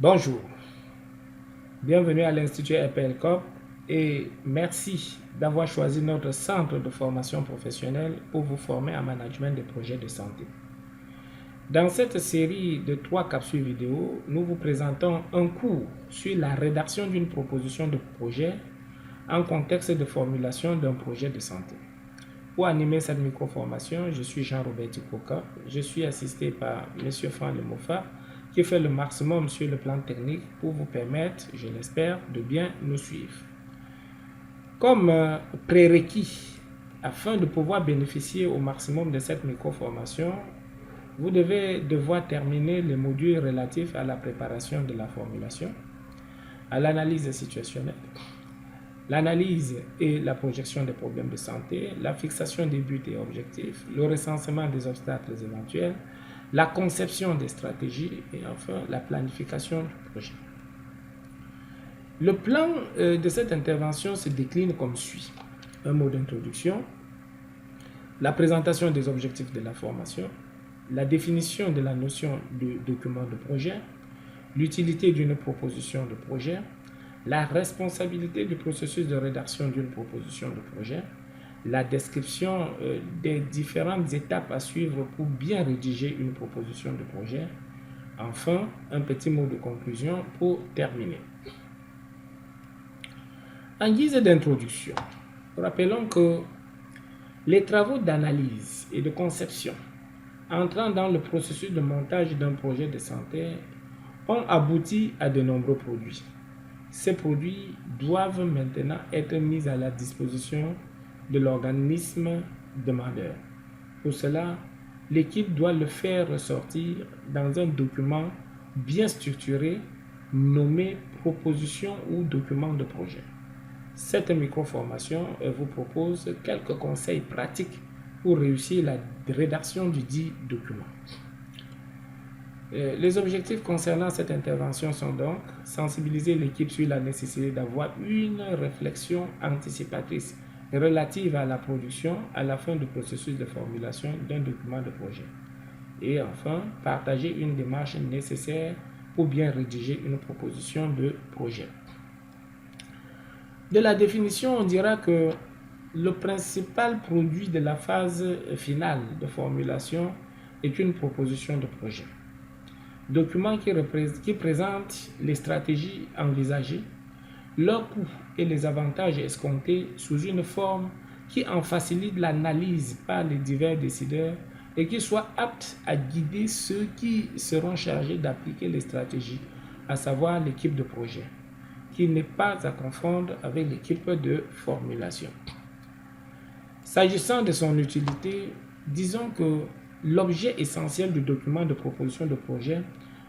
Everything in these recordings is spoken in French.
Bonjour, bienvenue à l'Institut EPLCOP et merci d'avoir choisi notre centre de formation professionnelle pour vous former en management des projets de santé. Dans cette série de 3 capsules vidéo, nous vous présentons un cours sur la rédaction d'une proposition de projet en contexte de formulation d'un projet de santé. Pour animer cette micro-formation, je suis Jean-Robert Tikoka. Je suis assisté par M. Franck Lemofa, qui fait le maximum sur le plan technique pour vous permettre, je l'espère, de bien nous suivre. Comme prérequis, afin de pouvoir bénéficier au maximum de cette micro-formation, vous devez devoir terminer les modules relatifs à la préparation de la formulation, à l'analyse situationnelle, l'analyse et la projection des problèmes de santé, la fixation des buts et objectifs, le recensement des obstacles éventuels, la conception des stratégies et enfin la planification du projet. Le plan de cette intervention se décline comme suit. Un mot d'introduction, la présentation des objectifs de la formation, la définition de la notion de document de projet, l'utilité d'une proposition de projet, la responsabilité du processus de rédaction d'une proposition de projet, la description des différentes étapes à suivre pour bien rédiger une proposition de projet. Enfin, un petit mot de conclusion pour terminer. En guise d'introduction, rappelons que les travaux d'analyse et de conception entrant dans le processus de montage d'un projet de santé ont abouti à de nombreux produits. Ces produits doivent maintenant être mis à la disposition de l'organisme demandeur. Pour cela, l'équipe doit le faire ressortir dans un document bien structuré nommé proposition ou document de projet. Cette micro-formation vous propose quelques conseils pratiques pour réussir la rédaction du dit document. Les objectifs concernant cette intervention sont donc sensibiliser l'équipe sur la nécessité d'avoir une réflexion anticipatrice relative à la production à la fin du processus de formulation d'un document de projet. Et enfin, partager une démarche nécessaire pour bien rédiger une proposition de projet. De la définition, on dira que le principal produit de la phase finale de formulation est une proposition de projet. Document qui présente les stratégies envisagées, leurs coûts et les avantages escomptés sous une forme qui en facilite l'analyse par les divers décideurs et qui soit apte à guider ceux qui seront chargés d'appliquer les stratégies, à savoir l'équipe de projet, qui n'est pas à confondre avec l'équipe de formulation. S'agissant de son utilité, disons que l'objet essentiel du document de proposition de projet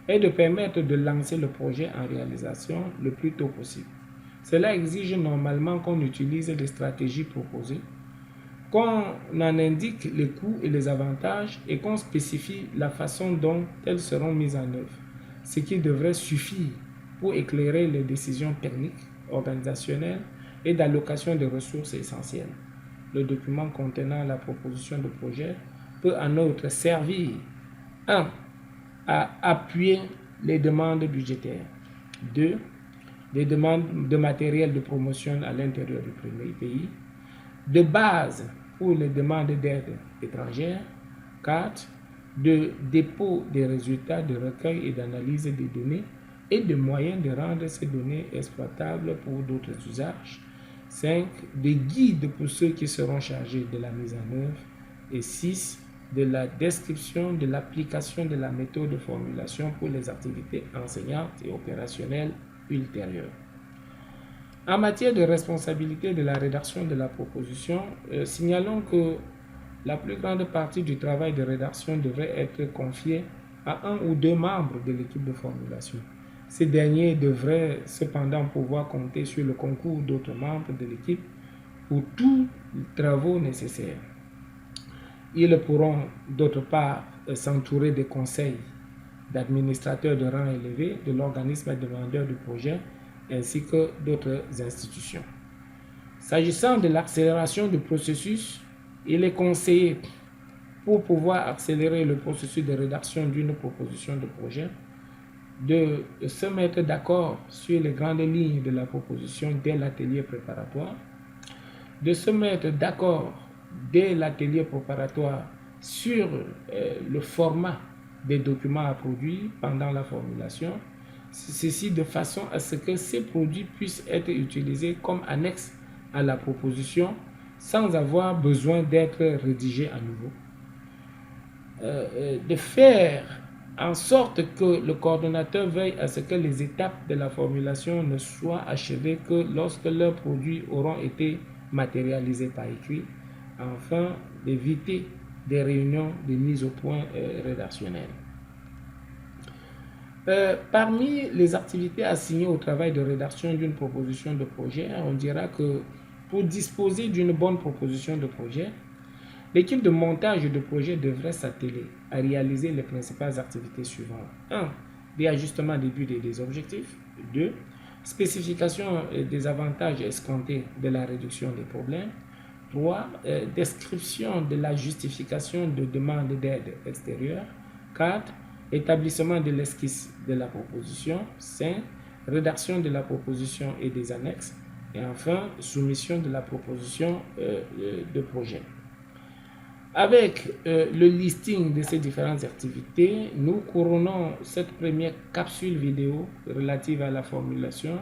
est de permettre de lancer le projet en réalisation le plus tôt possible. Cela exige normalement qu'on utilise les stratégies proposées, qu'on en indique les coûts et les avantages et qu'on spécifie la façon dont elles seront mises en œuvre, ce qui devrait suffire pour éclairer les décisions techniques, organisationnelles et d'allocation des ressources essentielles. Le document contenant la proposition de projet peut en outre servir 1. à appuyer les demandes budgétaires, 2. des demandes de matériel de promotion à l'intérieur du pays, de base pour les demandes d'aide étrangère, 4. de dépôt des résultats de recueil et d'analyse des données et de moyens de rendre ces données exploitables pour d'autres usages, 5. des guides pour ceux qui seront chargés de la mise en œuvre et 6. de la description de l'application de la méthode de formulation pour les activités enseignantes et opérationnelles ultérieures. En matière de responsabilité de la rédaction de la proposition, signalons que la plus grande partie du travail de rédaction devrait être confiée à un ou deux membres de l'équipe de formulation. Ces derniers devraient cependant pouvoir compter sur le concours d'autres membres de l'équipe pour tous les travaux nécessaires. Ils pourront d'autre part s'entourer des conseils d'administrateurs de rang élevé de l'organisme demandeur du projet ainsi que d'autres institutions. S'agissant de l'accélération du processus, il est conseillé, pour pouvoir accélérer le processus de rédaction d'une proposition de projet, de se mettre d'accord sur les grandes lignes de la proposition dès l'atelier préparatoire, de se mettre d'accord dès l'atelier préparatoire sur le format des documents à produire pendant la formulation, ceci de façon à ce que ces produits puissent être utilisés comme annexe à la proposition sans avoir besoin d'être rédigés à nouveau. De faire en sorte que le coordonnateur veille à ce que les étapes de la formulation ne soient achevées que lorsque leurs produits auront été matérialisés par écrit, afin d'éviter des réunions de mise au point rédactionnelle. Parmi les activités assignées au travail de rédaction d'une proposition de projet, on dira que pour disposer d'une bonne proposition de projet, l'équipe de montage de projet devrait s'atteler à réaliser les principales activités suivantes. 1. Réajustement des buts et des objectifs. 2. Spécification des avantages escomptés de la réduction des problèmes. 3. Description de la justification de demande d'aide extérieure. 4. Établissement de l'esquisse de la proposition. 5. Rédaction de la proposition et des annexes. Et enfin, soumission de la proposition de projet. Avec le listing de ces différentes activités, nous couronnons cette première capsule vidéo relative à la formation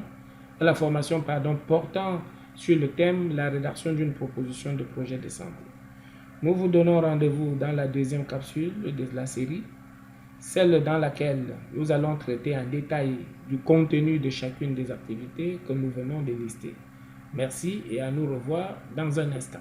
portant sur le thème la rédaction d'une proposition de projet de santé. Nous vous donnons rendez-vous dans la deuxième capsule de la série, celle dans laquelle nous allons traiter en détail du contenu de chacune des activités que nous venons de lister. Merci et à nous revoir dans un instant.